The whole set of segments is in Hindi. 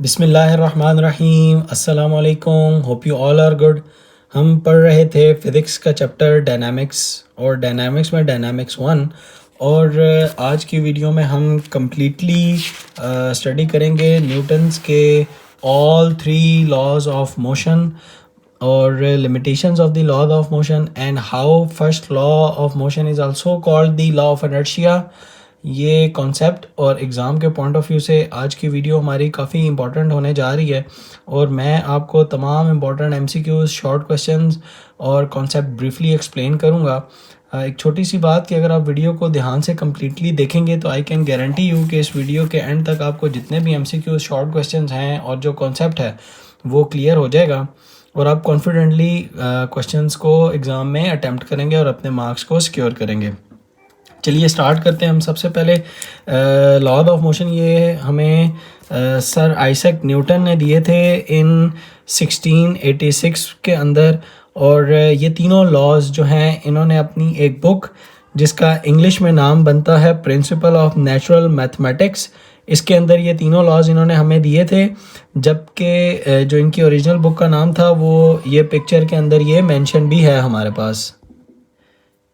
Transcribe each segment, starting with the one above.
बिस्मिल्लाहिर्रहमानिर्रहीम अस्सलाम वालेकुम। Hope you all are good. हम पढ़ रहे थे फिज़िक्स का चैप्टर डायनामिक्स और डायनामिक्स में डायनामिक्स वन। और आज की वीडियो में हम कम्प्लीटली स्टडी करेंगे न्यूटन्स के all three laws of motion और limitations of the law of motion and how first law of motion is also called the law of inertia। ये कॉन्सेप्ट और एग्ज़ाम के पॉइंट ऑफ व्यू से आज की वीडियो हमारी काफ़ी इंपॉर्टेंट होने जा रही है और मैं आपको तमाम इंपॉर्टेंट एमसीक्यूज, शॉर्ट क्वेश्चंस और कॉन्सेप्ट ब्रीफली एक्सप्लेन करूँगा। एक छोटी सी बात कि अगर आप वीडियो को ध्यान से कम्प्लीटली देखेंगे तो आई कैन गारंटी यू कि इस वीडियो के एंड तक आपको जितने भी एमसीक्यूज, शॉर्ट क्वेश्चंस हैं और जो कॉन्सेप्ट है वो क्लियर हो जाएगा और आप कॉन्फिडेंटली क्वेश्चंस को एग्ज़ाम में अटैम्प्ट करेंगे और अपने मार्क्स को सिक्योर करेंगे। चलिए स्टार्ट करते हैं। हम सबसे पहले लॉ ऑफ मोशन ये हमें सर आइजैक न्यूटन ने दिए थे इन 1686 के अंदर। और ये तीनों लॉज जो हैं इन्होंने अपनी एक बुक जिसका इंग्लिश में नाम बनता है प्रिंसिपल ऑफ नेचुरल मैथमेटिक्स, इसके अंदर ये तीनों लॉज इन्होंने हमें दिए थे। जबकि जो इनकी ओरिजिनल बुक का नाम था वो ये पिक्चर के अंदर ये मेंशन भी है हमारे पास।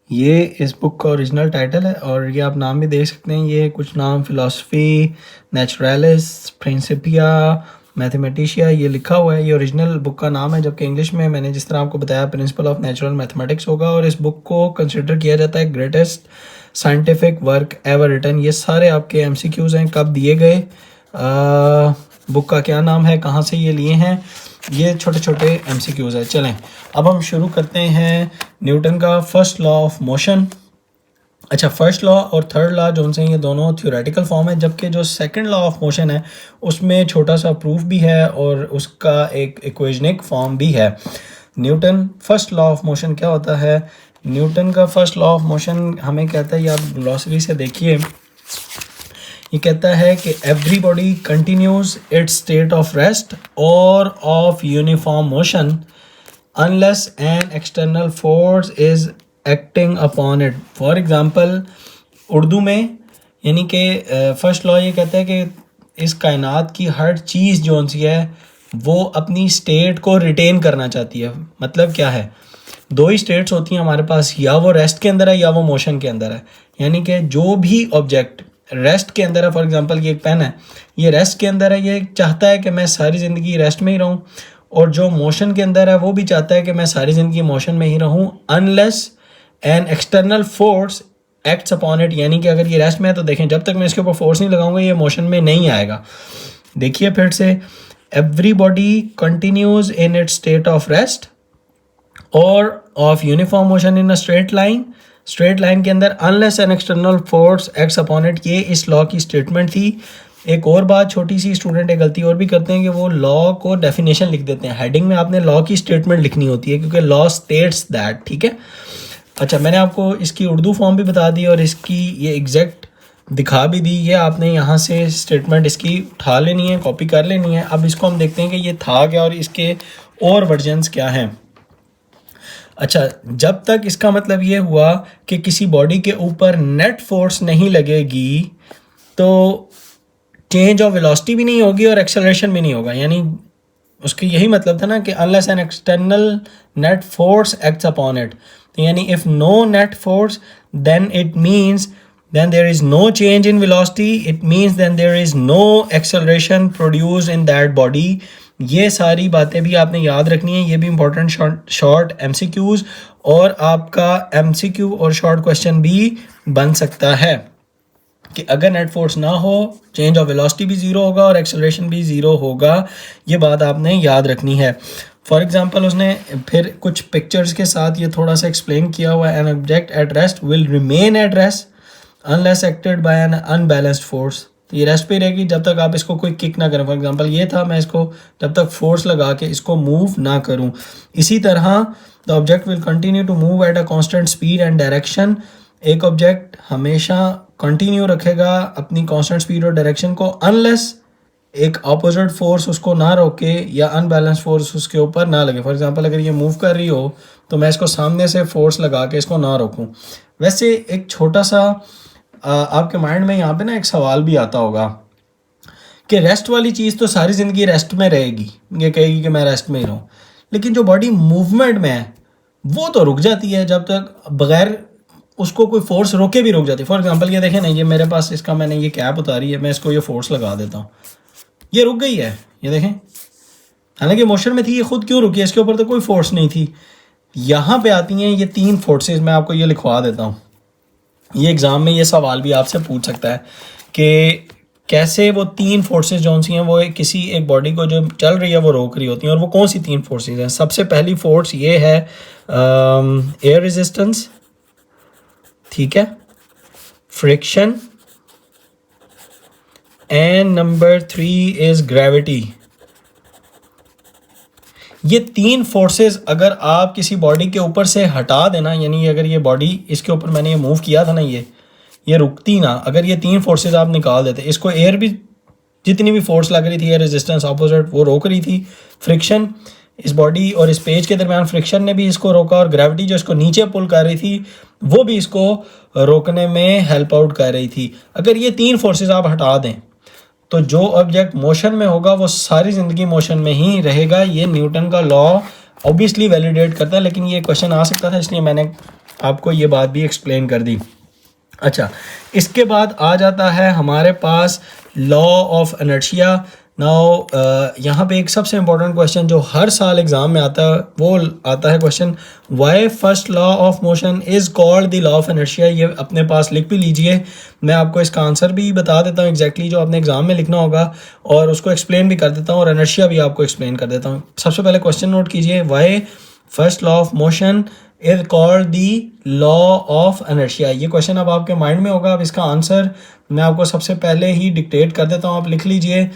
ये इस बुक का ओरिजिनल टाइटल है और ये आप नाम भी देख सकते हैं। ये कुछ नाम फिलॉसफी, नेचुरलिस, प्रिंसिपिया, मैथमेटिशिया ये लिखा हुआ है। ये ओरिजिनल बुक का नाम है, जबकि इंग्लिश में मैंने जिस तरह आपको बताया प्रिंसिपल ऑफ नेचुरल मैथमेटिक्स होगा। और इस बुक को कंसिडर किया जाता है greatest scientific work ever written. ये सारे आपके एमसीक्यूज हैं, कब दिए गए, बुक का क्या नाम है, कहाँ से ये लिए हैं, ये छोटे छोटे एमसीक्यूज है। चलें अब हम शुरू करते हैं न्यूटन का फर्स्ट लॉ ऑफ मोशन। अच्छा, फर्स्ट लॉ और थर्ड लॉ जो उनसे ये दोनों थ्योरेटिकल फॉर्म है, जबकि जो सेकंड लॉ ऑफ मोशन है उसमें छोटा सा प्रूफ भी है और उसका एक इक्वेशनिक फॉर्म भी है। Newton first law of motion क्या होता है? न्यूटन का फर्स्ट लॉ ऑफ मोशन हमें कहता है, ये आप ग्लॉसरी से देखिए, ये कहता है कि every body continues its state of rest और of uniform motion unless an external force is acting upon it. For example Urdu में यानी कि फर्स्ट लॉ ये कहता है कि इस कायनात की हर चीज़ जो सी है वो अपनी स्टेट को रिटेन करना चाहती है। मतलब क्या है, दो ही स्टेट्स होती हैं हमारे पास, या वो रेस्ट के अंदर है या वो मोशन के अंदर है। यानी कि जो भी ऑब्जेक्ट रेस्ट के अंदर है, फॉर एग्जांपल ये एक पेन है, ये रेस्ट के अंदर है, ये चाहता है कि मैं सारी ज़िंदगी रेस्ट में ही रहूं। और जो मोशन के अंदर है वो भी चाहता है कि मैं सारी ज़िंदगी मोशन में ही रहूं unless an external force acts upon it. यानी कि अगर ये रेस्ट में है तो देखें, जब तक मैं इसके ऊपर फोर्स नहीं लगाऊंगा ये मोशन में नहीं आएगा। देखिए फिर से, every body continues in its state of rest और of uniform motion in a straight line, straight line के अंदर unless an external force acts upon it. ये इस लॉ की स्टेटमेंट थी। एक और बात छोटी सी, स्टूडेंट एक गलती और भी करते हैं कि वो लॉ को डेफिनेशन लिख देते हैं। हेडिंग में आपने लॉ की स्टेटमेंट लिखनी होती है क्योंकि लॉ स्टेट्स दैट, ठीक है। अच्छा, मैंने आपको इसकी उर्दू फॉर्म भी बता दी और इसकी ये एग्जैक्ट दिखा भी दी है। आपने यहाँ से स्टेटमेंट इसकी उठा लेनी है, कॉपी कर लेनी है। अब इसको हम देखते हैं कि ये था क्या और इसके और वर्जन्स क्या हैं। अच्छा, जब तक इसका मतलब ये हुआ कि किसी बॉडी के ऊपर नेट फोर्स नहीं लगेगी तो चेंज ऑफ वेलोसिटी भी नहीं होगी और एक्सेलरेशन भी नहीं होगा। यानी उसका यही मतलब था ना कि unless an external net force acts upon it. यानी if no net force then it means then there is no change in velocity, it means then there is no acceleration produced in that body। ये सारी बातें भी आपने याद रखनी है, ये भी इंपॉर्टेंट शॉर्ट एमसीक्यूज और आपका एमसीक्यू और शॉर्ट क्वेश्चन भी बन सकता है कि अगर नेट फोर्स ना हो चेंज ऑफ वेलोसिटी भी ज़ीरो होगा और एक्सेलरेशन भी ज़ीरो होगा। ये बात आपने याद रखनी है। फॉर एग्जांपल उसने फिर कुछ पिक्चर्स के साथ ये थोड़ा सा एक्सप्लेन किया हुआ है। An object at rest will remain at rest unless acted by an unbalanced force. तो ये रेस्ट पे रहेगी जब तक आप इसको कोई किक ना करें। फॉर एग्जांपल ये था, मैं इसको जब तक फोर्स लगा के इसको मूव ना करूं। इसी तरह the object will continue to move at a constant speed and direction. एक ऑब्जेक्ट हमेशा कंटिन्यू रखेगा अपनी कांस्टेंट स्पीड और डायरेक्शन को अनलेस एक अपोजिट फोर्स उसको ना रोके या अनबैलेंस फोर्स उसके ऊपर ना लगे। फॉर एग्जांपल अगर ये मूव कर रही हो तो मैं इसको सामने से फोर्स लगा के इसको ना रोकूं। वैसे एक छोटा सा आपके माइंड में यहाँ पे ना एक सवाल भी आता होगा कि रेस्ट वाली चीज़ तो सारी ज़िंदगी रेस्ट में रहेगी, ये कहेगी कि मैं रेस्ट में ही रहूँ, लेकिन जो बॉडी मूवमेंट में है वो तो रुक जाती है जब तक बगैर उसको कोई फोर्स रोके भी रुक जाती है। फॉर एग्जांपल ये देखें ना, ये मेरे पास इसका मैंने ये कैप उतारी है, मैं इसको ये फोर्स लगा देता हूँ, ये रुक गई है, ये देखें, हालांकि मोशन में थी, ये खुद क्यों रुकी है, इसके ऊपर तो कोई फोर्स नहीं थी। यहाँ पे आती हैं ये 3 फोर्सेस, मैं आपको ये लिखवा देता हूँ। ये एग्ज़ाम में ये सवाल भी आपसे पूछ सकता है कि कैसे वो 3 फोर्सेस जो सी हैं वो किसी एक बॉडी को जो चल रही है वो रोक रही होती हैं, और वो कौन सी 3 फोर्सेस हैं। सबसे पहली फोर्स ये है एयर रेजिस्टेंस, ठीक है, friction, and number 3 is gravity. ये 3 फोर्सेस अगर आप किसी बॉडी के ऊपर से हटा देना, यानी अगर ये बॉडी इसके ऊपर मैंने ये मूव किया था ना, ये रुकती ना, अगर ये 3 फोर्सेस आप निकाल देते, इसको एयर भी जितनी भी फोर्स लग रही थी, एयर रेजिस्टेंस ऑपोजिट वो रोक रही थी, फ्रिक्शन इस बॉडी और इस पेज के दरमियान फ्रिक्शन ने भी इसको रोका, और ग्रेविटी जो इसको नीचे पुल कर रही थी वो भी इसको रोकने में हेल्प आउट कर रही थी। अगर ये 3 फोर्सेस आप हटा दें तो जो ऑब्जेक्ट मोशन में होगा वो सारी ज़िंदगी मोशन में ही रहेगा। ये न्यूटन का लॉ ऑब्वियसली वैलिडेट करता है, लेकिन ये क्वेश्चन आ सकता था इसलिए मैंने आपको ये बात भी एक्सप्लेन कर दी। अच्छा, इसके बाद आ जाता है हमारे पास लॉ ऑफ इनर्शिया। नाउ यहाँ पे एक सबसे इम्पोर्टेंट क्वेश्चन जो हर साल एग्ज़ाम में आता है वो आता है question, why first law of motion is called the law of inertia. ये अपने पास लिख भी लीजिए, मैं आपको इसका आंसर भी बता देता हूँ एग्जैक्टली जो आपने एग्ज़ाम में लिखना होगा, और उसको एक्सप्लेन भी कर देता हूँ और इनर्शिया भी आपको एक्सप्लेन कर देता हूँ। सबसे पहले क्वेश्चन नोट कीजिए, why first law of motion is called the law of inertia. ये क्वेश्चन अब आपके माइंड में होगा। अब इसका आंसर मैं आपको सबसे पहले ही डिक्टेट कर देता हूँ, आप लिख लीजिए।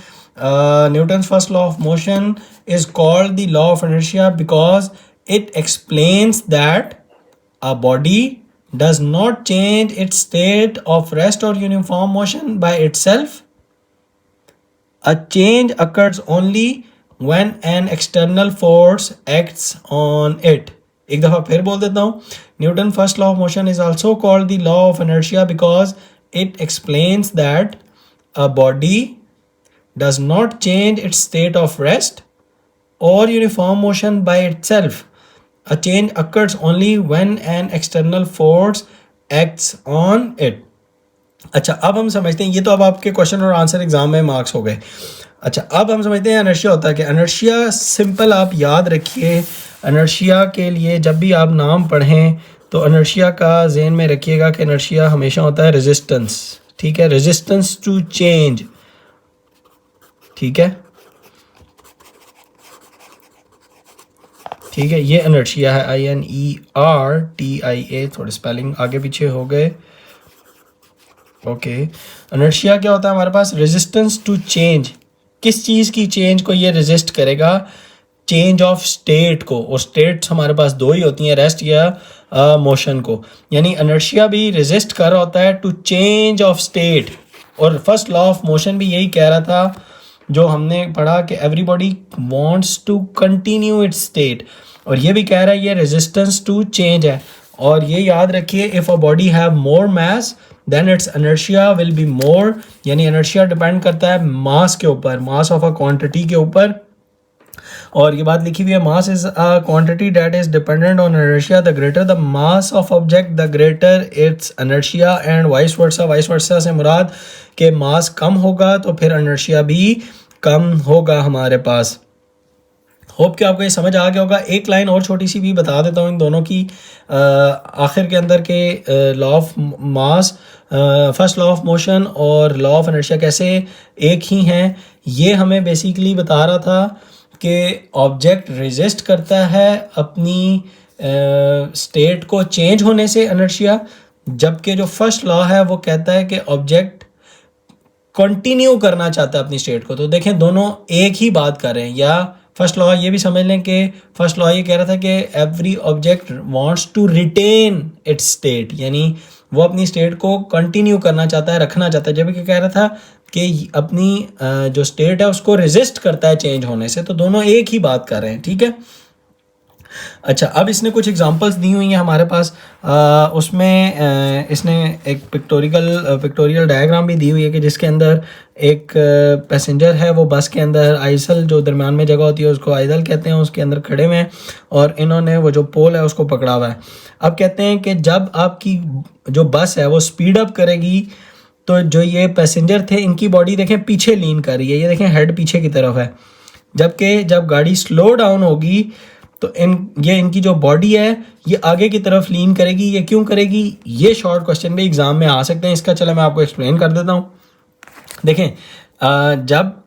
Newton's first law of motion is called the law of inertia because it explains that a body does not change its state of rest or uniform motion by itself. A change occurs only when an external force acts on it. एक दफ़ा फिर बोल देता हूँ, Newton's first law of motion is also called the law of inertia because it explains that a body does not change its state of rest or uniform motion by itself. A change occurs only when an external force acts on it. अच्छा, अब हम समझते हैं, ये तो अब आपके क्वेश्चन और आंसर एग्जाम में मार्क्स हो गए। अच्छा, अब हम समझते हैं इनर्शिया होता है कि इनर्शिया सिंपल आप याद रखिए, इनर्शिया के लिए जब भी आप नाम पढ़ें तो इनर्शिया का ज़हन में रखिएगा कि इनर्शिया हमेशा होता है रेजिस्टेंस, ठीक है, रेजिस्टेंस टू चेंज, ठीक है, ठीक है, ये इनर्शिया है, INERTIA, थोड़े स्पेलिंग आगे पीछे हो गए, ओके। इनर्शिया क्या होता है हमारे पास, रेजिस्टेंस टू चेंज, किस चीज़ की चेंज को ये रेजिस्ट करेगा, चेंज ऑफ स्टेट को, और स्टेट्स हमारे पास 2 ही होती हैं, रेस्ट या मोशन को, यानी इनर्शिया भी रेजिस्ट कर रहा होता है टू चेंज ऑफ स्टेट। और फर्स्ट लॉ ऑफ मोशन भी यही कह रहा था जो हमने पढ़ा कि everybody wants to continue its state, और ये भी कह रहा है ये रेजिस्टेंस टू चेंज है। और ये याद रखिए, if a body have more mass then its inertia will be more, यानी इनर्शिया डिपेंड करता है मास के ऊपर, मास ऑफ अ क्वांटिटी के ऊपर। और ये बात लिखी हुई है, mass is a quantity that is dependent on inertia, the greater the mass of object the greater it's inertia, and vice versa. Vice versa से मुराद के मास कम होगा तो फिर इनर्शिया भी कम होगा हमारे पास। होप कि आपको ये समझ आ गया होगा। एक लाइन और छोटी सी भी बता देता हूँ इन दोनों की आखिर के अंदर के law of mass, first law of motion और लॉ ऑफ इनर्शिया कैसे एक ही हैं। ये हमें बेसिकली बता रहा था कि ऑब्जेक्ट रेजिस्ट करता है अपनी स्टेट को चेंज होने से, इनर्शिया, जबकि जो फर्स्ट लॉ है वो कहता है कि ऑब्जेक्ट कंटिन्यू करना चाहता है अपनी स्टेट को। तो देखें दोनों एक ही बात कर रहे हैं। या फर्स्ट लॉ ये भी समझ लें कि फर्स्ट लॉ ये कह रहा था कि every object wants to retain its state, यानी वो अपनी स्टेट को कंटिन्यू करना चाहता है, रखना चाहता है, जबकि कह रहा था कि अपनी जो स्टेट है उसको रेजिस्ट करता है चेंज होने से। तो दोनों एक ही बात कर रहे हैं, ठीक है। अच्छा, अब इसने कुछ एग्जांपल्स दी हुई हैं हमारे पास। उसमें इसने एक पिक्टोरियल डायग्राम भी दी हुई है कि जिसके अंदर एक पैसेंजर है, वो बस के अंदर आइसल जो दरम्यान में जगह होती है उसको आइसल कहते हैं, उसके अंदर खड़े हुए हैं और इन्होंने वो जो पोल है उसको पकड़ा हुआ है। अब कहते हैं कि जब आपकी जो बस है वो स्पीड अप करेगी तो जो ये पैसेंजर थे इनकी बॉडी देखें पीछे लीन कर रही है, ये देखें हेड पीछे की तरफ है। जबकि जब गाड़ी स्लो डाउन होगी तो इनकी जो बॉडी है ये आगे की तरफ लीन करेगी। ये क्यों करेगी? ये शॉर्ट क्वेश्चन भी एग्जाम में आ सकते हैं इसका। चलो मैं आपको एक्सप्लेन कर देता हूँ। देखें, जब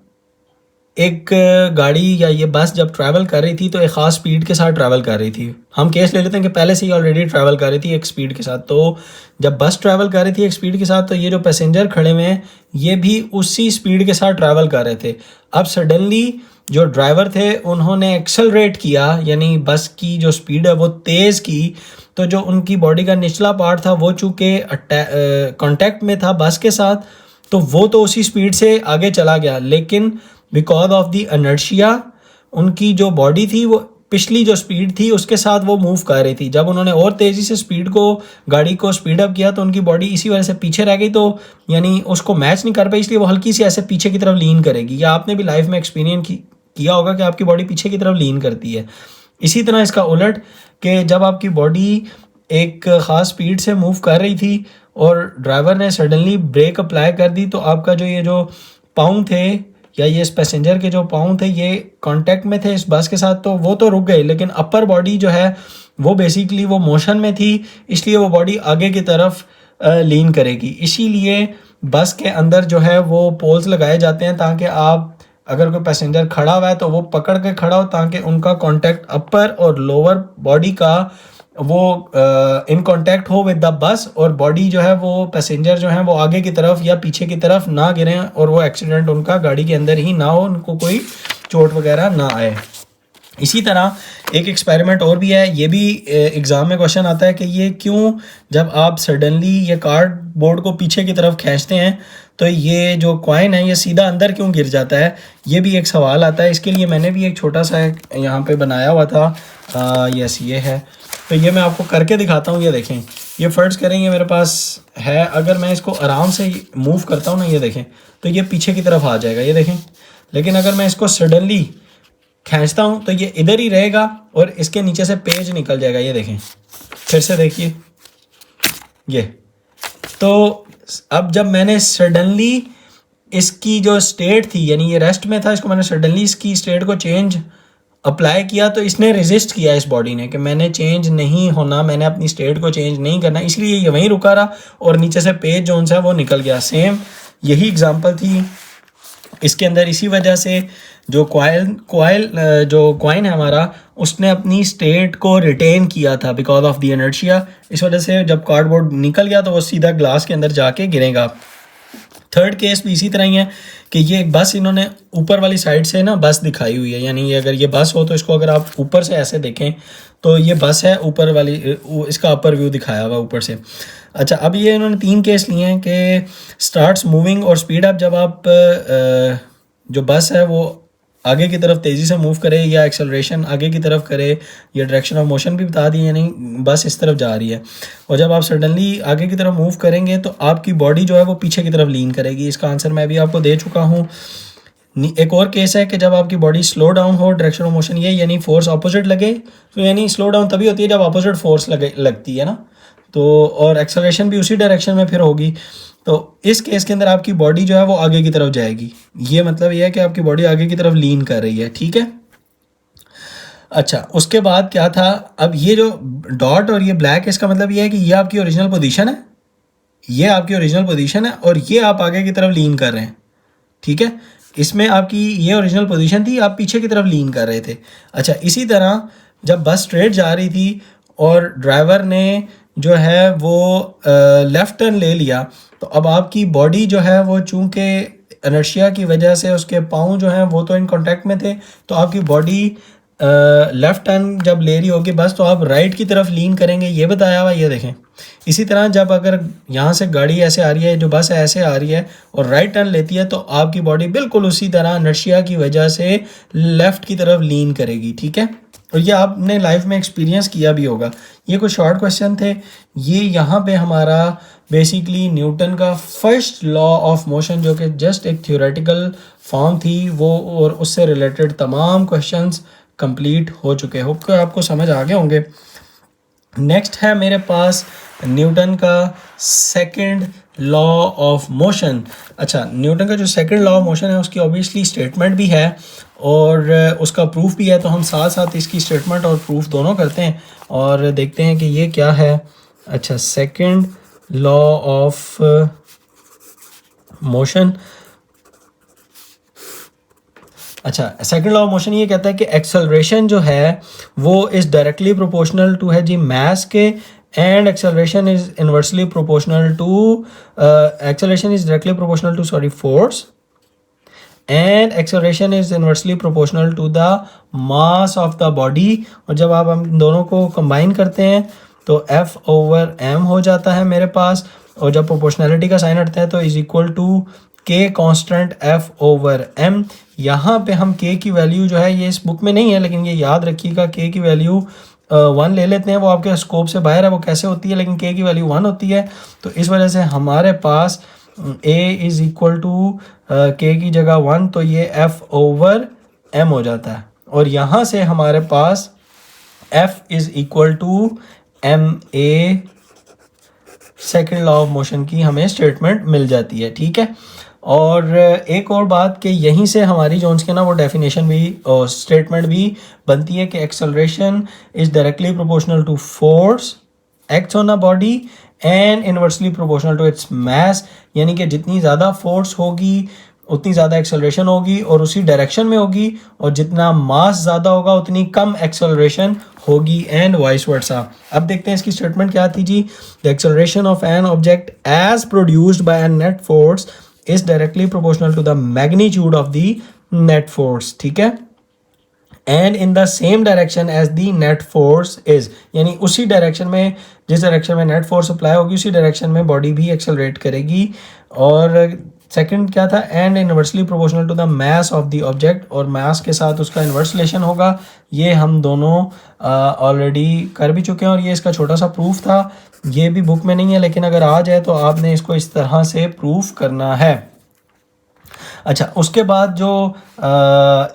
एक गाड़ी या ये बस जब ट्रैवल कर रही थी तो एक ख़ास स्पीड के साथ ट्रैवल कर रही थी। हम केस ले लेते हैं कि पहले से ही ऑलरेडी ट्रैवल कर रही थी एक स्पीड के साथ। तो जब बस ट्रैवल कर रही थी एक स्पीड के साथ तो ये जो पैसेंजर खड़े हुए हैं ये भी उसी स्पीड के साथ ट्रैवल कर रहे थे। अब सडनली जो ड्राइवर थे उन्होंने एक्सेलरेट किया, यानी बस की जो स्पीड है वो तेज़ की, तो जो उनकी बॉडी का निचला पार्ट था वो चूँकि कांटेक्ट में था बस के साथ तो वो तो उसी स्पीड से आगे चला गया, लेकिन बिकॉज ऑफ द इनर्शिया उनकी जो बॉडी थी वो पिछली जो स्पीड थी उसके साथ वो मूव कर रही थी। जब उन्होंने और तेज़ी से गाड़ी को स्पीड अप किया तो उनकी बॉडी इसी वजह से पीछे रह गई, तो यानी उसको मैच नहीं कर पाई, इसलिए वो हल्की सी ऐसे पीछे की तरफ लीन करेगी। या आपने भी लाइफ में एक्सपीरियंस किया होगा कि आपकी बॉडी पीछे की तरफ लीन करती है। इसी तरह इसका उलट कि जब आपकी बॉडी एक ख़ास स्पीड से मूव कर रही थी और ड्राइवर ने सडनली ब्रेक अप्लाई कर दी तो आपका जो ये जो पाँव थे या ये इस पैसेंजर के जो पाँव थे ये कांटेक्ट में थे इस बस के साथ, तो वो तो रुक गए, लेकिन अपर बॉडी जो है वो बेसिकली वो मोशन में थी, इसलिए वो बॉडी आगे की तरफ लीन करेगी। इसीलिए बस के अंदर जो है वो पोल्स लगाए जाते हैं ताकि आप अगर कोई पैसेंजर खड़ा हुआ है तो वो पकड़ के खड़ा हो, ताकि उनका कांटेक्ट अपर और लोअर बॉडी का वो इन कांटेक्ट हो विद द बस, और बॉडी जो है वो पैसेंजर जो है वो आगे की तरफ या पीछे की तरफ ना गिरें और वो एक्सीडेंट उनका गाड़ी के अंदर ही ना हो, उनको कोई चोट वगैरह ना आए। इसी तरह एक एक्सपेरिमेंट और भी है, ये भी एग्ज़ाम में क्वेश्चन आता है कि ये क्यों जब आप सडनली ये कार्डबोर्ड को पीछे की तरफ खींचते हैं तो ये जो कॉइन है ये सीधा अंदर क्यों गिर जाता है, ये भी एक सवाल आता है। इसके लिए मैंने भी एक छोटा सा यहाँ पे बनाया हुआ था। यस, ये है, तो ये मैं आपको करके दिखाता हूँ। ये देखें, ये फर्ज करेंगे मेरे पास है, अगर मैं इसको आराम से मूव करता हूँ ना, ये देखें तो ये पीछे की तरफ आ जाएगा, ये देखें। लेकिन अगर मैं इसको सडनली खींचता हूँ तो ये इधर ही रहेगा और इसके नीचे से पेज निकल जाएगा, ये देखें। फिर से देखिए, ये तो अब जब मैंने सडनली इसकी जो स्टेट थी, यानी ये रेस्ट में था, इसको मैंने सडनली इसकी स्टेट को चेंज अप्लाई किया तो इसने रेजिस्ट किया इस बॉडी ने कि मैंने चेंज नहीं होना, मैंने अपनी स्टेट को चेंज नहीं करना, इसलिए ये वहीं रुका रहा और नीचे से पेज जोन सा वो निकल गया। सेम यही एग्जांपल थी इसके अंदर। इसी वजह से जो कॉइन है हमारा, उसने अपनी स्टेट को रिटेन किया था बिकॉज ऑफ द इनर्शिया। इस वजह से जब कार्डबोर्ड निकल गया तो वो सीधा ग्लास के अंदर जाके गिरेगा। थर्ड केस भी इसी तरह ही है कि ये एक बस इन्होंने ऊपर वाली साइड से ना बस दिखाई हुई है, यानी ये अगर ये बस हो तो इसको अगर आप ऊपर से ऐसे देखें तो ये बस है, ऊपर वाली इसका अपर व्यू दिखाया हुआ ऊपर से। अच्छा, अब ये इन्होंने 3 केस लिए हैं कि स्टार्ट्स मूविंग और स्पीड अप, जब आप जो बस है वो आगे की तरफ तेज़ी से मूव करे या एक्सेलरेशन आगे की तरफ करे, या डायरेक्शन ऑफ मोशन भी बता दी, यानी बस इस तरफ जा रही है, और जब आप सडनली आगे की तरफ मूव करेंगे तो आपकी बॉडी जो है वो पीछे की तरफ लीन करेगी। इसका आंसर मैं भी आपको दे चुका हूँ। एक और केस है कि जब आपकी बॉडी स्लो डाउन हो, डायरेक्शन ऑफ मोशन ये यानी फोर्स अपोजिट लगे, तो यानी स्लो डाउन तभी होती है जब अपोजिट फोर्स लगती है ना, तो और एक्सेलरेशन भी उसी डायरेक्शन में फिर होगी। तो इस केस के अंदर आपकी बॉडी जो है वो आगे की तरफ जाएगी, ये मतलब ये है कि आपकी बॉडी आगे की तरफ लीन कर रही है, ठीक है। अच्छा, उसके बाद क्या था, अब ये जो डॉट और ये ब्लैक, इसका मतलब ये है कि ये आपकी ओरिजिनल पोजीशन है, ये आपकी ओरिजिनल पोजीशन है और ये आप आगे की तरफ लीन कर रहे हैं, ठीक है। इसमें आपकी ये ओरिजिनल पोजीशन थी, आप पीछे की तरफ लीन कर रहे थे। अच्छा, इसी तरह जब बस स्ट्रेट जा रही थी और ड्राइवर ने जो है वो लेफ़्ट टर्न ले लिया, तो अब आपकी बॉडी जो है वो चूँकि इनर्शिया की वजह से उसके पाँव जो हैं वो तो इन कांटेक्ट में थे, तो आपकी बॉडी लेफ़्ट टर्न जब ले रही होगी बस, तो आप राइट की तरफ लीन करेंगे, ये बताया हुआ, ये देखें। इसी तरह जब अगर यहाँ से गाड़ी ऐसे आ रही है, जो बस ऐसे आ रही है और राइट टर्न लेती है, तो आपकी बॉडी बिल्कुल उसी तरह इनर्शिया की वजह से लेफ़्ट की तरफ लीन करेगी, ठीक है। और ये आपने लाइफ में एक्सपीरियंस किया भी होगा। ये कुछ शॉर्ट क्वेश्चन थे। ये यहाँ पे हमारा बेसिकली न्यूटन का फर्स्ट लॉ ऑफ मोशन, जो कि जस्ट एक थ्योरेटिकल फॉर्म थी वो, और उससे रिलेटेड तमाम क्वेश्चंस कंप्लीट हो चुके। होप कि आपको समझ आ गए होंगे। नेक्स्ट है मेरे पास न्यूटन का सेकंड लॉ ऑफ मोशन। अच्छा, न्यूटन का जो सेकंड लॉ ऑफ मोशन है उसकी ऑब्वियसली स्टेटमेंट भी है और उसका प्रूफ भी है, तो हम साथ साथ इसकी स्टेटमेंट और प्रूफ दोनों करते हैं और देखते हैं कि ये क्या है। अच्छा, सेकंड लॉ ऑफ मोशन। अच्छा, सेकंड लॉ ऑफ मोशन ये कहता है कि एक्सेलरेशन जो है वो इज़ डायरेक्टली प्रोपोर्शनल टू है जी मास के, and acceleration is inversely proportional to acceleration is directly proportional to force, and acceleration is inversely proportional to the mass of the body. और जब आप हम दोनों को कंबाइन करते हैं तो F/m हो जाता है मेरे पास, और जब प्रोपोर्शनैलिटी का साइन हटता है तो is equal to K constant F/m। यहाँ पे हम K की वैल्यू जो है, ये इस बुक में नहीं है लेकिन ये याद रखिएगा, K की वैल्यू 1 ले लेते हैं। वो आपके स्कोप से बाहर है वो कैसे होती है, लेकिन K की वैल्यू 1 होती है। तो इस वजह से हमारे पास A is equal to K की जगह 1, तो ये F/m हो जाता है। और यहाँ से हमारे पास F is equal to ma, second law of motion की हमें स्टेटमेंट मिल जाती है। ठीक है, और एक और बात कि यहीं से हमारी जो उसके ना वो डेफिनेशन भी और स्टेटमेंट भी बनती है कि acceleration is directly proportional to force act on a body and inversely proportional to its mass. यानी कि जितनी ज़्यादा फोर्स होगी उतनी ज़्यादा एक्सेलरेशन होगी और उसी डायरेक्शन में होगी, और जितना मास ज़्यादा होगा उतनी कम एक्सेलरेशन होगी, एंड वाइस वर्सा। अब देखते हैं इसकी स्टेटमेंट क्या थी जी। The acceleration of an object as produced by an net force is directly proportional to the magnitude of the net force. ठीक है, and in the same direction as the net force is, यानी उसी डायरेक्शन में, जिस डायरेक्शन में नेट फोर्स अप्लाई होगी उसी डायरेक्शन में बॉडी भी एक्सेलरेट करेगी। और सेकंड क्या था, and inversely proportional to the mass of the object, और मास के साथ उसका इन्वर्स रिलेशन होगा। ये हम दोनों ऑलरेडी कर भी चुके हैं और ये इसका छोटा सा प्रूफ था। ये भी बुक में नहीं है, लेकिन अगर आ जाए तो आपने इसको इस तरह से प्रूफ करना है। अच्छा, उसके बाद जो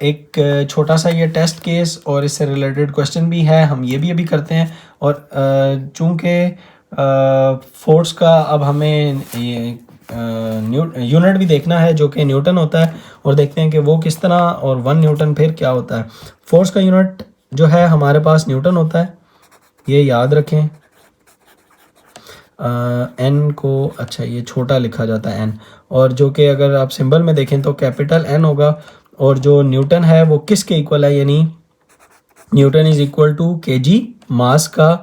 एक छोटा सा ये टेस्ट केस और इससे रिलेटेड क्वेश्चन भी है, हम ये भी अभी करते हैं। और चूँकि फोर्स का अब हमें ये यूनिट भी देखना है जो कि न्यूटन होता है, और देखते हैं कि वो किस तरह, और 1 न्यूटन फिर क्या होता है। फोर्स का यूनिट जो है हमारे पास न्यूटन होता है, ये याद रखें। एन को, अच्छा ये छोटा लिखा जाता है एन, और जो कि अगर आप सिंबल में देखें तो कैपिटल एन होगा। और जो न्यूटन है वो किसके इक्वल है, यानी newton is equal to KG, mass का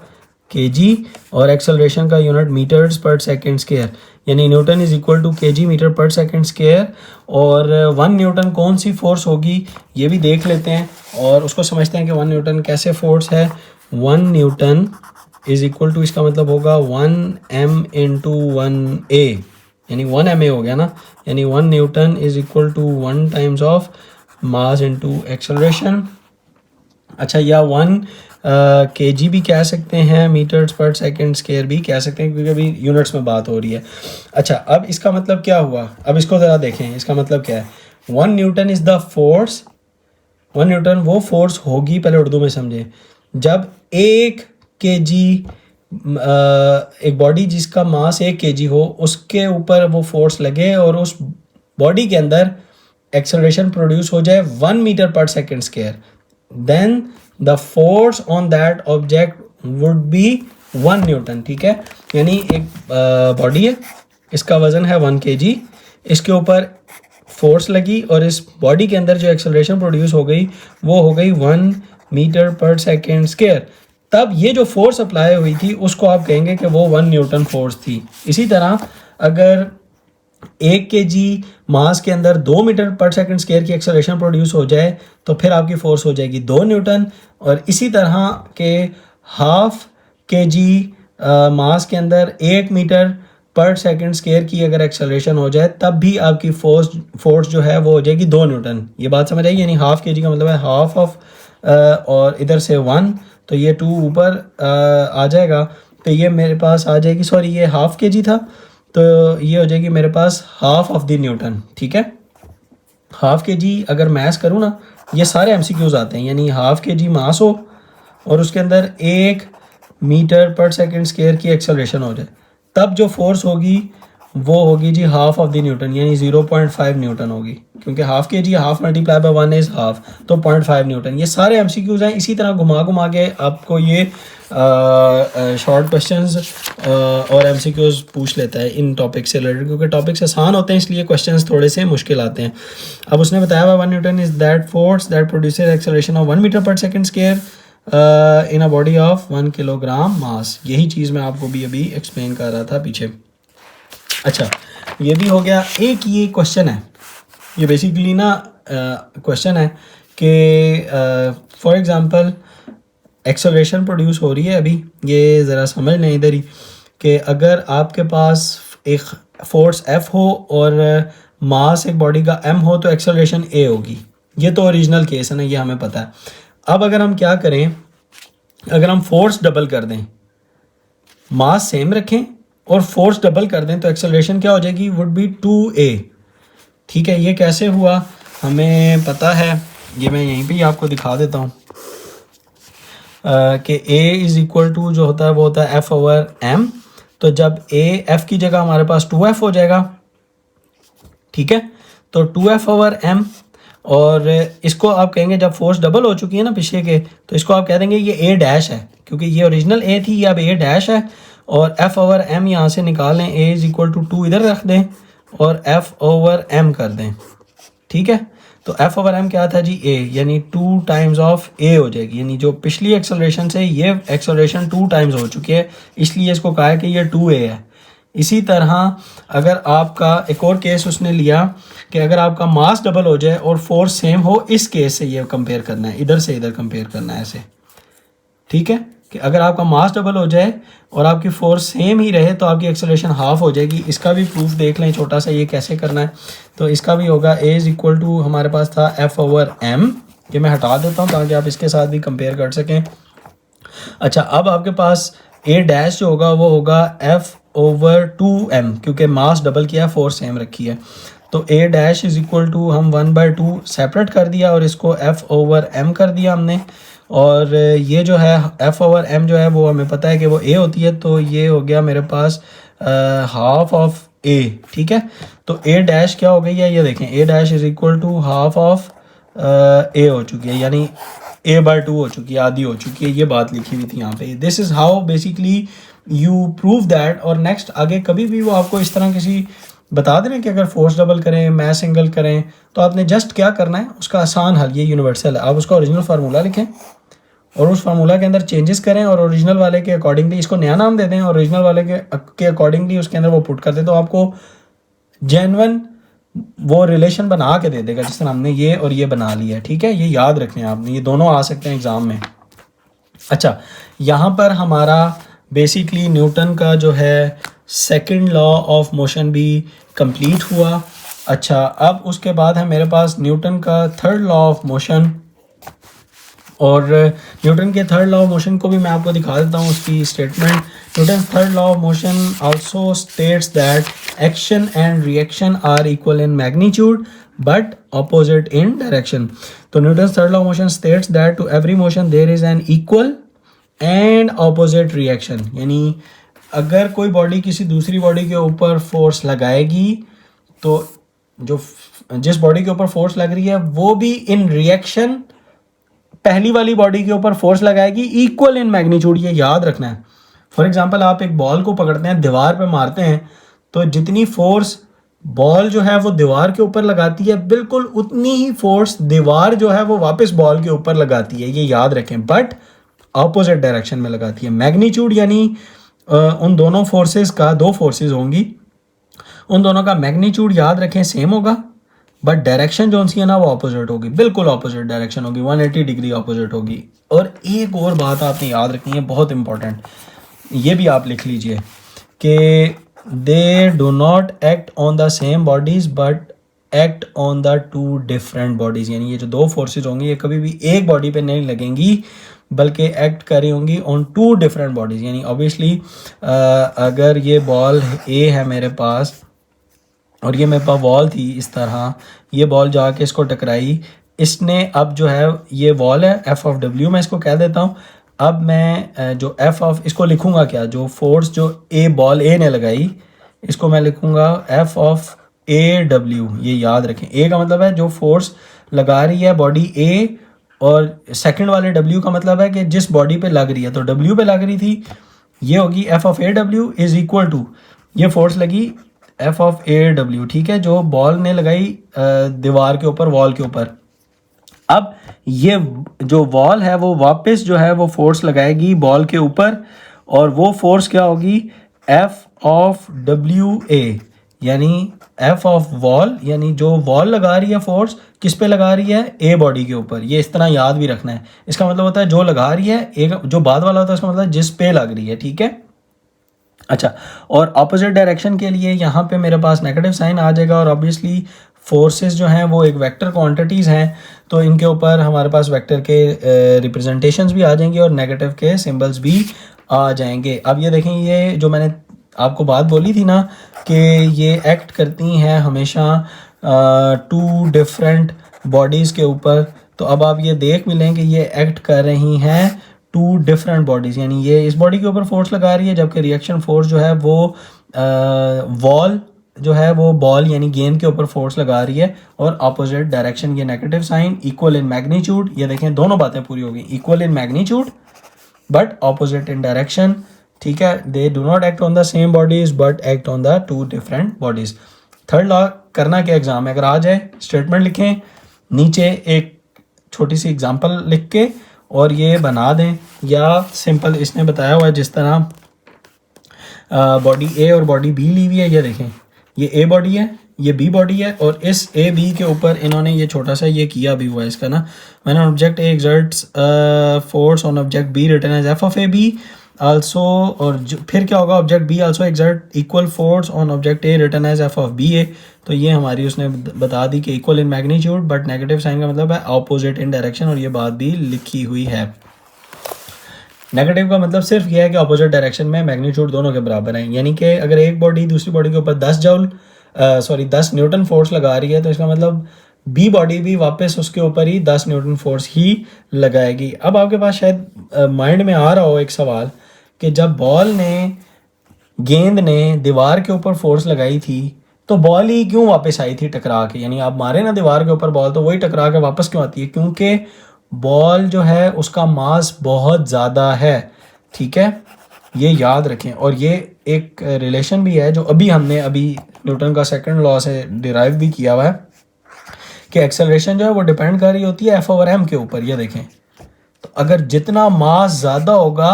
केजी, और एक्सेलरेशन का unit metres per second square, यानी newton is equal to KG metre पर सेकंड स्क्वायर। और 1 न्यूटन कौन सी फोर्स होगी ये भी देख लेते हैं और उसको समझते हैं कि 1 न्यूटन कैसे फोर्स है। 1 न्यूटन इज इक्वल टू, इसका मतलब होगा 1m इंटू 1a, यानी 1 ma हो गया ना, यानी 1 newton is equal to 1 times of mass into acceleration. अच्छा, या 1 kg भी कह सकते हैं, मीटर्स पर सेकंड स्क्वायर भी कह सकते हैं, क्योंकि अभी यूनिट्स में बात हो रही है। अच्छा, अब इसका मतलब क्या हुआ, अब इसको ज़रा देखें, इसका मतलब क्या है। 1 newton is the force, 1 Newton वो फोर्स होगी, पहले उर्दू में समझे, जब 1 kg एक बॉडी जिसका मास 1 kg हो उसके ऊपर वो फोर्स लगे और उस बॉडी के अंदर एक्सेलरेशन प्रोड्यूस हो जाए 1 मीटर पर second square, then the force on that object would be 1 newton. ठीक है, यानी एक बॉडी है, इसका वजन है 1 kg, इसके ऊपर फोर्स लगी और इस बॉडी के अंदर जो एक्सेलरेशन प्रोड्यूस हो गई वो हो गई 1 मीटर पर सेकेंड स्क्वायर। तब ये जो फोर्स अप्लाई हुई थी उसको आप कहेंगे कि वो 1 न्यूटन फोर्स थी। इसी तरह अगर 1 kg मास के अंदर 2 मीटर पर सेकंड स्क्वायर की एक्सेलरेशन प्रोड्यूस हो जाए तो फिर आपकी फोर्स हो जाएगी 2 न्यूटन। और इसी तरह के 1/2 kg मास के अंदर 1 मीटर पर सेकंड स्क्वायर की अगर एक्सेलरेशन हो जाए तब भी आपकी फोर्स जो है वो हो जाएगी 2 न्यूटन। ये बात समझ आएगी, यानी 1/2 kg का मतलब है हाफ ऑफ और इधर से 1, तो ये 2 ऊपर आ जाएगा, तो ये मेरे पास आ जाएगी, सॉरी ये हाफ के जी था, तो ये हो जाएगी मेरे पास हाफ ऑफ द न्यूटन। ठीक है, हाफ के जी अगर मैथ्स करूँ ना, ये सारे एमसीक्यूज आते हैं, यानी हाफ के जी मास हो और उसके अंदर 1 मीटर पर सेकंड स्क्वायर की एक्सेलरेशन हो जाए, तब जो फोर्स होगी वो होगी जी हाफ ऑफ द न्यूटन, यानी 0.5 न्यूटन होगी, क्योंकि half K G half multiply by 1 is half, तो 0.5 न्यूटन। ये सारे एमसीक्यूज हैं, इसी तरह घुमा घुमा के आपको ये शॉर्ट क्वेश्चंस और एमसीक्यूज पूछ लेता है इन टॉपिक से रिलेटेड, क्योंकि टॉपिक्स आसान होते हैं इसलिए क्वेश्चंस थोड़े से मुश्किल आते हैं। अब उसने बताया हुआ 1 newton is that force that produces acceleration of 1 metre पर second square in a body of 1 kilogram mass. यही चीज़ मैं आपको भी अभी एक्सप्लेन कर रहा था पीछे। अच्छा, ये भी हो गया। एक ये क्वेश्चन है, ये बेसिकली ना क्वेश्चन है कि फॉर एग्जांपल एक्सेलरेशन प्रोड्यूस हो रही है अभी, ये ज़रा समझ लें इधर ही, कि अगर आपके पास एक फोर्स F हो और मास एक बॉडी का m हो तो एक्सेलरेशन a होगी। ये तो ओरिजिनल केस है ना, ये हमें पता है। अब अगर हम क्या करें, अगर हम फोर्स डबल कर दें, मास सेम रखें और फोर्स डबल कर दें, तो एक्सेलरेशन क्या हो जाएगी, वुड बी 2a। ठीक है, ये कैसे हुआ हमें पता है, ये मैं यहीं पे ही आपको दिखा देता हूँ कि a इज़ इक्वल टू जो होता है वो होता है F/m। तो जब a f की जगह हमारे पास 2f हो जाएगा, ठीक है, तो 2f/m, और इसको आप कहेंगे जब फोर्स डबल हो चुकी है ना पीछे के, तो इसको आप कह देंगे ये a डैश है, क्योंकि ये ओरिजिनल a थी, ये अब a डैश है, और F/m यहाँ से निकाल लें, a इज़ इक्वल टू 2 इधर रख दें और F/m कर दें। ठीक है, तो F/m क्या था जी, a, यानी 2 टाइम्स ऑफ a हो जाएगी, यानी जो पिछली एक्सेलरेशन से ये एक्सेलरेशन 2 टाइम्स हो चुकी है, इसलिए इसको कहा है कि ये 2a है। इसी तरह अगर आपका एक और केस उसने लिया कि अगर आपका मास डबल हो जाए और फोर्स सेम हो, इस केस से ये कंपेयर करना है, इधर से इधर कंपेयर करना है ऐसे। ठीक है, कि अगर आपका मास डबल हो जाए और आपकी फोर्स सेम ही रहे तो आपकी एक्सेलरेशन हाफ हो जाएगी। इसका भी प्रूफ देख लें छोटा सा, ये कैसे करना है। तो इसका भी होगा a इज़ इक्वल टू, हमारे पास था F/m, ये मैं हटा देता हूँ ताकि आप इसके साथ भी कंपेयर कर सकें। अच्छा, अब आपके पास a डैश जो होगा वो होगा F/2m, क्योंकि मास डबल किया, फोर्स सेम रखी है, तो a dash is equal to हम 1/2 सेपरेट कर दिया और इसको F/m कर दिया हमने, और ये जो है F/m जो है वो हमें पता है कि वो a होती है, तो ये हो गया मेरे पास हाफ ऑफ a। ठीक है, तो a डैश क्या हो गई है, ये देखें, a dash is equal to half of a हो चुकी है, यानी a/2 हो चुकी है, आधी हो चुकी है, ये बात लिखी हुई थी यहाँ पे। This is how basically you prove that. और नेक्स्ट आगे कभी भी वो आपको इस तरह किसी बता दें कि अगर फोर्स डबल करें, मैस सिंगल करें, तो आपने जस्ट क्या करना है, उसका आसान हल, ये यूनिवर्सल है, आप उसका ओरिजिनल फार्मूला लिखें और उस फार्मूला के अंदर चेंजेस करें और ओरिजिनल वाले के अकॉर्डिंगली इसको नया नाम दे दें और ओरिजिनल वाले के अकॉर्डिंगली उसके अंदर वो पुट कर दें, तो आपको जेन्युइन वो रिलेशन बना के दे देगा, जिस तरह हमने ये और ये बना लिया है। ठीक है, ये याद रखना है आपने, ये दोनों आ सकते हैं एग्ज़ाम में। अच्छा, यहाँ पर हमारा बेसिकली न्यूटन का जो है सेकंड लॉ ऑफ मोशन भी कंप्लीट हुआ। अच्छा, अब उसके बाद है मेरे पास न्यूटन का थर्ड लॉ ऑफ मोशन, और न्यूटन के थर्ड लॉ ऑफ मोशन को भी मैं आपको दिखा देता हूँ उसकी statement. Newton third law of motion also states that action and reaction are equal in magnitude but opposite in direction. तो Newton third law of motion states that to every motion there is an equal and opposite reaction, यानी अगर कोई बॉडी किसी दूसरी बॉडी के ऊपर फोर्स लगाएगी तो जो जिस बॉडी के ऊपर फोर्स लग रही है वो भी इन रिएक्शन पहली वाली बॉडी के ऊपर फोर्स लगाएगी, इक्वल इन मैग्नीट्यूड, ये याद रखना है। फॉर एग्जांपल आप एक बॉल को पकड़ते हैं, दीवार पे मारते हैं, तो जितनी फोर्स बॉल जो है वो दीवार के ऊपर लगाती है, बिल्कुल उतनी ही फोर्स दीवार जो है वो वापस बॉल के ऊपर लगाती है, ये याद रखें, बट ऑपोजिट डायरेक्शन में लगाती है। मैग्नीट्यूड यानी उन दोनों फोर्सेस का, दो फोर्सेस होंगी, उन दोनों का मैग्नीट्यूड याद रखें सेम होगा, बट डायरेक्शन जो उनकी है ना वो ऑपोजिट होगी, बिल्कुल ऑपोजिट डायरेक्शन होगी, 180 डिग्री ऑपोजिट होगी। और एक और बात आपने याद रखनी है, बहुत इंपॉर्टेंट, ये भी आप लिख लीजिए कि दे do not act on the same bodies but act on the two different bodies, यानी ये जो दो फोर्सेस होंगी ये कभी भी एक बॉडी पे नहीं लगेंगी बल्कि एक्ट कर रही होंगी ऑन टू डिफरेंट बॉडीज़। यानी ऑब्वियसली अगर ये बॉल ए है मेरे पास और ये मेरे पास वॉल थी इस तरह, ये बॉल जाके इसको टकराई, इसने अब जो है ये वॉल है एफ ऑफ डब्ल्यू मैं इसको कह देता हूँ। अब मैं जो एफ ऑफ इसको लिखूंगा क्या, जो फोर्स जो ए बॉल ए ने लगाई इसको मैं लिखूंगा एफ ऑफ ए डब्ल्यू। ये याद रखें, ए का मतलब है जो फोर्स लगा रही है बॉडी ए, और सेकंड वाले डब्ल्यू का मतलब है कि जिस बॉडी पे लग रही है। तो डब्ल्यू पे लग रही थी, ये होगी F of A W is equal to, ये फोर्स लगी एफ ऑफ ए डब्ल्यू, ठीक है, जो बॉल ने लगाई दीवार के ऊपर, वॉल के ऊपर। अब ये जो वॉल है वो वापस जो है वो फोर्स लगाएगी बॉल के ऊपर, और वो फोर्स क्या होगी, एफ ऑफ डब्ल्यू ए, यानी एफ ऑफ वॉल, यानी जो वॉल लगा रही है फोर्स किस पे लगा रही है, ए बॉडी के ऊपर। ये इस तरह याद भी रखना है। इसका मतलब होता है जो लगा रही है, एक जो बाद वाला होता है उसका मतलब जिस पे लग रही है, ठीक है। अच्छा, और अपोजिट डायरेक्शन के लिए यहाँ पे मेरे पास नेगेटिव साइन आ जाएगा, और ऑब्वियसली फोर्सेस जो हैं वो एक वेक्टर क्वांटिटीज़ हैं, तो इनके ऊपर हमारे पास वेक्टर के रिप्रेजेंटेशंस भी आ जाएंगे और नेगेटिव के सिंबल्स भी आ जाएंगे। अब ये देखें, ये जो मैंने आपको बात बोली थी ना कि ये एक्ट करती हैं हमेशा टू डिफरेंट बॉडीज़ के ऊपर, तो अब आप ये देख मिलें कि ये एक्ट कर रही हैं टू डिफरेंट बॉडीज़, यानी ये इस बॉडी के ऊपर फोर्स लगा रही है, जबकि रिएक्शन फोर्स जो है वो वॉल जो है वो बॉल यानी गेंद के ऊपर फोर्स लगा रही है, और अपोजिट डायरेक्शन, ये negative sign, equal in magnitude. ये देखें दोनों बातें पूरी हो गई, equal in magnitude but opposite in direction, ठीक है। They do not act on the same bodies but act on the two different bodies. Third law करना क्या एग्जाम में, अगर आ जाए स्टेटमेंट लिखें, नीचे एक छोटी सी एग्जांपल लिख के और ये बना दें, या सिंपल इसने बताया हुआ है जिस तरह बॉडी ए और बॉडी बी ली हुई है। ये देखें, ये ए बॉडी है, ये बी बॉडी है, और इस ए बी के ऊपर इन्होंने ये छोटा सा ये किया भी हुआ है इसका ना, मैंने object A exerts force on object B written as F of A B also, और फिर क्या होगा, object B also exert equal force on object A written as F of B A. तो ये हमारी उसने बता दी कि equal in magnitude but negative sign का मतलब है ऑपोजिट इन डायरेक्शन, और ये बात भी लिखी हुई है। नेगेटिव का मतलब सिर्फ ये है कि ऑपोजिट डायरेक्शन में मैग्नीट्यूड दोनों के बराबर हैं, यानी कि अगर एक बॉडी दूसरी बॉडी के ऊपर 10 न्यूटन फोर्स लगा रही है तो इसका मतलब बी बॉडी भी वापस उसके ऊपर ही 10 न्यूटन फोर्स ही लगाएगी। अब आपके पास शायद माइंड में आ रहा हो एक सवाल कि जब बॉल ने, गेंद ने दीवार के ऊपर फोर्स लगाई थी तो बॉल ही क्यों वापस आई थी टकरा के, यानी आप मारे ना दीवार के ऊपर बॉल तो वही टकरा के वापस क्यों आती है, क्योंकि बॉल जो है उसका मास बहुत ज़्यादा है, ठीक है, ये याद रखें। और ये एक रिलेशन भी है जो हमने अभी न्यूटन का सेकंड लॉ से डिराइव भी किया हुआ है कि एक्सेलरेशन जो है वो डिपेंड कर रही होती है एफ ओवर एम के ऊपर। ये देखें, तो अगर जितना मास ज़्यादा होगा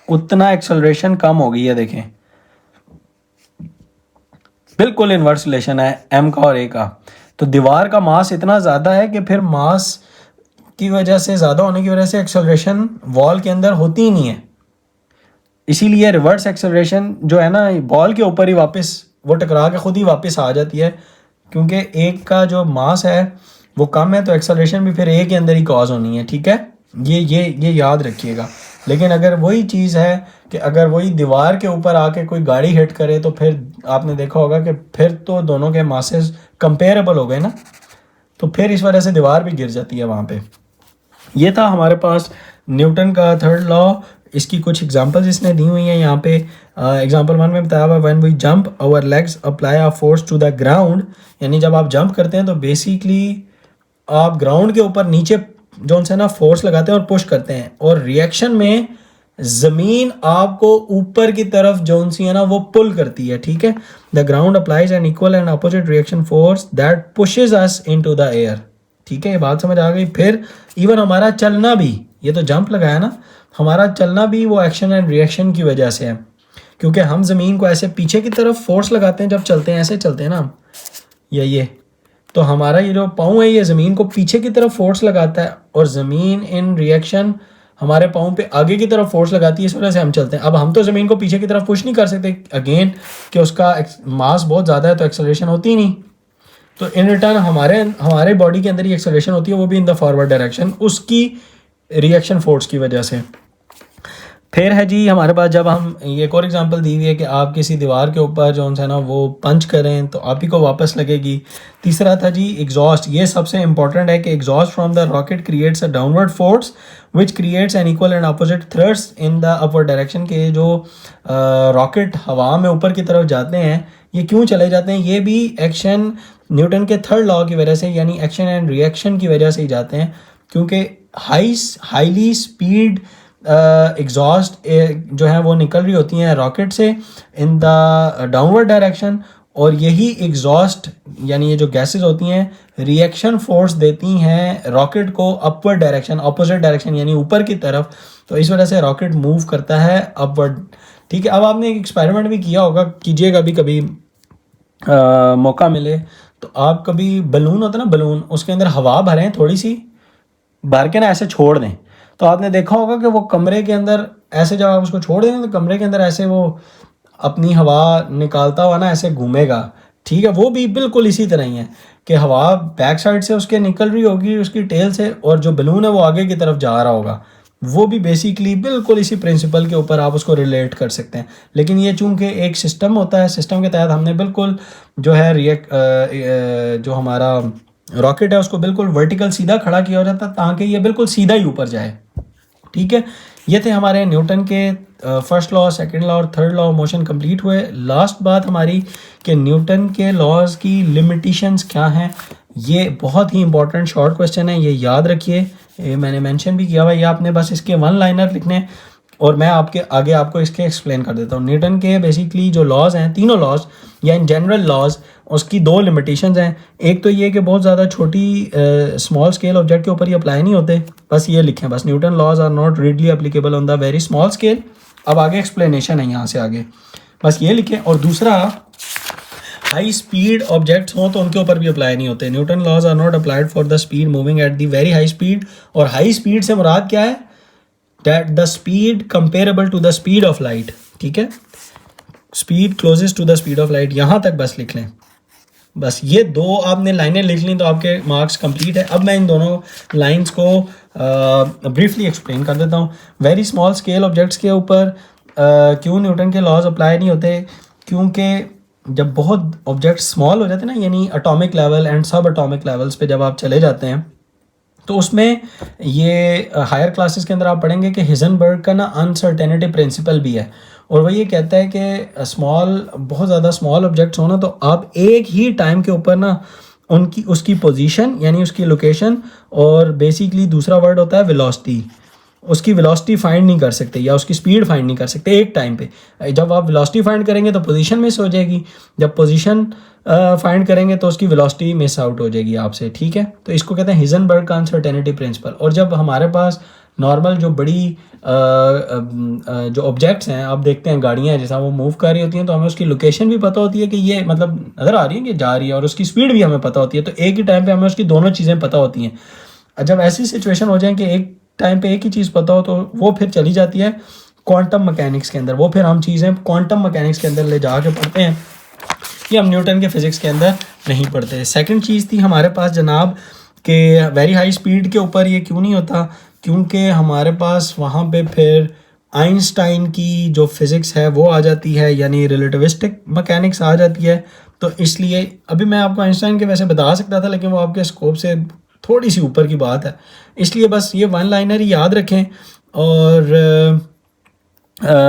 उतना एक्सेलरेशन कम होगी। ये देखें, बिल्कुल इन्वर्स रिलेशन है एम का और ए का। तो दीवार का मास इतना ज़्यादा है कि फिर मास की वजह से, ज़्यादा होने की वजह से एक्सेलरेशन वॉल के अंदर होती ही नहीं है, इसीलिए रिवर्स एक्सेलरेशन जो है ना बॉल के ऊपर ही वापस वो टकरा के खुद ही वापस आ जाती है, क्योंकि एक का जो मास है वो कम है तो एक्सेलरेशन भी फिर ए के अंदर ही कॉज होनी है, ठीक है। ये याद रखिएगा। लेकिन अगर वही चीज़ है कि अगर वही दीवार के ऊपर आके कोई गाड़ी हिट करे तो फिर आपने देखा होगा कि फिर तो दोनों के मासेस कंपेरेबल हो गए ना, तो फिर इस वजह से दीवार भी गिर जाती है वहाँ पे। ये था हमारे पास न्यूटन का थर्ड लॉ। इसकी कुछ एग्जांपल्स इसने दी हुई हैं यहाँ पे। एग्जांपल 1 में बताया हुआ when we jump our legs apply a force to the ground, यानी जब आप जंप करते हैं तो बेसिकली आप ग्राउंड के ऊपर नीचे जो उनसे ना फोर्स लगाते हैं और पुश करते हैं, और रिएक्शन में ज़मीन आपको ऊपर की तरफ जो सी है ना वो पुल करती है, ठीक है। The ground applies an equal and opposite reaction force that pushes us into the air, ठीक है, ये बात समझ आ गई। फिर इवन हमारा चलना भी, ये तो जंप लगाया ना, हमारा चलना भी वो एक्शन एंड रिएक्शन की वजह से है, क्योंकि हम ज़मीन को ऐसे पीछे की तरफ फोर्स लगाते हैं जब चलते हैं, ऐसे चलते हैं ना हम, ये तो हमारा ये जो पाँव है ये ज़मीन को पीछे की तरफ फोर्स लगाता है, और ज़मीन इन रिएक्शन हमारे पाँव पे आगे की तरफ फोर्स लगाती है, इस वजह से हम चलते हैं। अब हम तो ज़मीन को पीछे की तरफ पुश नहीं कर सकते अगेन कि उसका मास बहुत ज़्यादा है तो एक्सेलरेशन होती ही नहीं, तो इन रिटर्न हमारे बॉडी के अंदर ये एक्सेलरेशन होती है, वो भी इन द फॉरवर्ड डायरेक्शन, उसकी रिएक्शन फोर्स की वजह से। फिर है जी हमारे पास, जब हम ये एक और एग्जांपल दी हुई है कि आप किसी दीवार के ऊपर जो है ना वो पंच करें तो आप ही को वापस लगेगी। तीसरा था जी एग्जॉस्ट, ये सबसे इंपॉर्टेंट है कि exhaust from the rocket creates a downward force which creates an equal and opposite thrust in the upward direction के जो रॉकेट हवा में ऊपर की तरफ जाते हैं, ये क्यों चले जाते हैं? ये भी एक्शन न्यूटन के थर्ड लॉ की वजह से, यानी एक्शन एंड रिएक्शन की वजह से ही जाते हैं, क्योंकि हाईली स्पीड एग्जॉस्ट जो है वो निकल रही होती हैं रॉकेट से इन द डाउनवर्ड डायरेक्शन, और यही एग्जॉस्ट यानी ये जो गैसेस होती हैं रिएक्शन फोर्स देती हैं रॉकेट को अपवर्ड डायरेक्शन, अपोजिट डायरेक्शन यानी ऊपर की तरफ। तो इस वजह से रॉकेट मूव करता है अपवर्ड। ठीक है, अब आपने एक एक्सपेरिमेंट भी किया होगा, कीजिएगा भी कभी मौका मिले तो। आप कभी बलून होता है ना, बलून, उसके अंदर हवा भरें, थोड़ी सी भर के ना ऐसे छोड़ दें, तो आपने देखा होगा कि वो कमरे के अंदर ऐसे, जब आप उसको छोड़ देंगे तो कमरे के अंदर ऐसे वो अपनी हवा निकालता हुआ ना ऐसे घूमेगा। ठीक है, वो भी बिल्कुल इसी तरह ही है कि हवा बैक साइड से उसके निकल रही होगी उसकी टेल से, और जो बलून है वो आगे की तरफ जा रहा होगा। वो भी बेसिकली बिल्कुल इसी प्रिंसिपल के ऊपर आप उसको रिलेट कर सकते हैं। लेकिन ये चूंकि एक सिस्टम होता है, सिस्टम के तहत हमने बिल्कुल जो है जो हमारा रॉकेट है उसको बिल्कुल वर्टिकल सीधा खड़ा किया हो जाता ताकि ये बिल्कुल सीधा ही ऊपर जाए। ठीक है, ये थे हमारे न्यूटन के फर्स्ट लॉ, सेकंड लॉ और third law of motion complete हुए। लास्ट बात हमारी कि न्यूटन के लॉज की लिमिटेशंस क्या हैं। ये बहुत ही इंपॉर्टेंट शॉर्ट क्वेश्चन है, ये याद रखिए, ये मैंने मेंशन भी किया हुआ है। ये आपने बस इसके वन लाइनर लिखने और मैं आपके आगे आपको इसके एक्सप्लेन कर देता हूँ। न्यूटन के बेसिकली जो लॉज हैं, तीनों लॉज या इन जनरल लॉज, उसकी दो लिमिटेशंस हैं। एक तो ये कि बहुत ज़्यादा छोटी स्मॉल स्केल ऑब्जेक्ट के ऊपर ये अप्लाई नहीं होते, बस ये लिखें, बस Newton laws are not readily applicable on the very small scale. अब आगे एक्सप्लेनेशन है यहाँ से आगे, बस ये लिखें। और दूसरा, हाई स्पीड ऑब्जेक्ट्स हों तो उनके ऊपर भी अप्लाई नहीं होते। Newton laws are not applied for the speed moving at the very high speed. और हाई स्पीड से मुराद क्या है? That the speed comparable to the speed of light. ठीक है, speed closest to the speed of light, यहाँ तक बस लिख लें। बस ये दो आपने लाइनें लिख ली तो आपके मार्क्स कंप्लीट है। अब मैं इन दोनों लाइंस को ब्रीफली एक्सप्लेन कर देता हूँ। वेरी स्मॉल स्केल ऑब्जेक्ट्स के ऊपर क्यों न्यूटन के लॉज अप्लाई नहीं होते? क्योंकि जब बहुत ऑब्जेक्ट स्मॉल हो जाते हैं ना, यानी एटॉमिक लेवल एंड सब एटॉमिक लेवल्स पे जब आप चले जाते हैं, तो उसमें ये हायर क्लासेस के अंदर आप पढ़ेंगे कि हिजनबर्ग का ना अनसर्टेनिटी प्रिंसिपल भी है, और वो ये कहता है कि बहुत ज़्यादा स्मॉल ऑब्जेक्ट्स हो ना, तो आप एक ही टाइम के ऊपर ना उसकी पोजीशन यानी उसकी लोकेशन, और बेसिकली दूसरा वर्ड होता है वेलोसिटी, उसकी वेलोसिटी फाइंड नहीं कर सकते या उसकी स्पीड फाइंड नहीं कर सकते एक टाइम पे। जब आप वेलोसिटी फाइंड करेंगे तो पोजीशन मिस हो जाएगी, जब पोजीशन फाइंड करेंगे तो उसकी वेलोसिटी मिस आउट हो जाएगी आपसे। ठीक है, तो इसको कहते हैं हिजनबर्ग का अनसर्टेनिटी प्रिंसिपल। और जब हमारे पास नॉर्मल जो बड़ी जो ऑब्जेक्ट्स हैं, आप देखते हैं गाड़ियाँ हैं जैसा वो मूव कर रही होती हैं, तो हमें उसकी लोकेशन भी पता होती है कि ये मतलब नज़र आ रही है कि जा रही है, और उसकी स्पीड भी हमें पता होती है। तो एक ही टाइम पे हमें उसकी दोनों चीज़ें पता होती हैं। जब ऐसी सिचुएशन हो जाए कि एक टाइम पे एक ही चीज़ पता हो, तो वो फिर चली जाती है क्वांटम मैकेनिक्स के अंदर। वो फिर हम चीज़ें क्वांटम मैकेनिक्स के अंदर ले जा के पढ़ते हैं, ये हम न्यूटन के फिज़िक्स के अंदर नहीं पढ़ते। सेकंड चीज़ थी हमारे पास जनाब कि वेरी हाई स्पीड के ऊपर ये क्यों नहीं होता? क्योंकि हमारे पास वहाँ पे फिर आइंस्टाइन की जो फिज़िक्स है वो आ जाती है, यानी रिलेटिविस्टिक मैकेनिक्स आ जाती है। तो इसलिए अभी मैं आपको आइंस्टाइन के वैसे बता सकता था, लेकिन वो आपके स्कोप से थोड़ी सी ऊपर की बात है, इसलिए बस ये वन लाइनर ही याद रखें। और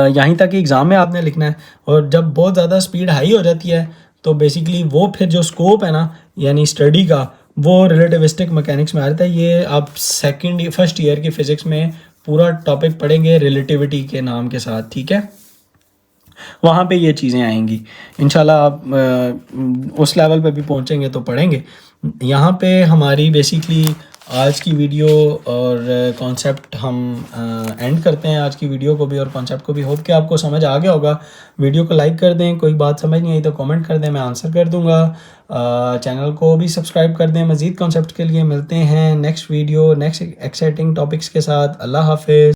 यहीं तक कि एग्ज़ाम में आपने लिखना है। और जब बहुत ज़्यादा स्पीड हाई हो जाती है तो बेसिकली वो फिर जो स्कोप है ना, यानी स्टडी का, वो रिलेटिविस्टिक मैकेनिक्स में आ जाता है। ये आप फर्स्ट ईयर की फ़िज़िक्स में पूरा टॉपिक पढ़ेंगे रिलेटिविटी के नाम के साथ। ठीक है, वहाँ पे ये चीज़ें आएंगी इंशाल्लाह। आप उस लेवल पे भी पहुँचेंगे तो पढ़ेंगे। यहाँ पे हमारी बेसिकली आज की वीडियो और कॉन्सेप्ट हम एंड करते हैं, आज की वीडियो को भी और कॉन्सेप्ट को भी। होप कि आपको समझ आ गया होगा। वीडियो को लाइक कर दें, कोई बात समझ नहीं आई तो कमेंट कर दें, मैं आंसर कर दूंगा। चैनल को भी सब्सक्राइब कर दें। मज़ीद कॉन्सेप्ट के लिए मिलते हैं next video next exciting topics के साथ। अल्लाह हाफिज़।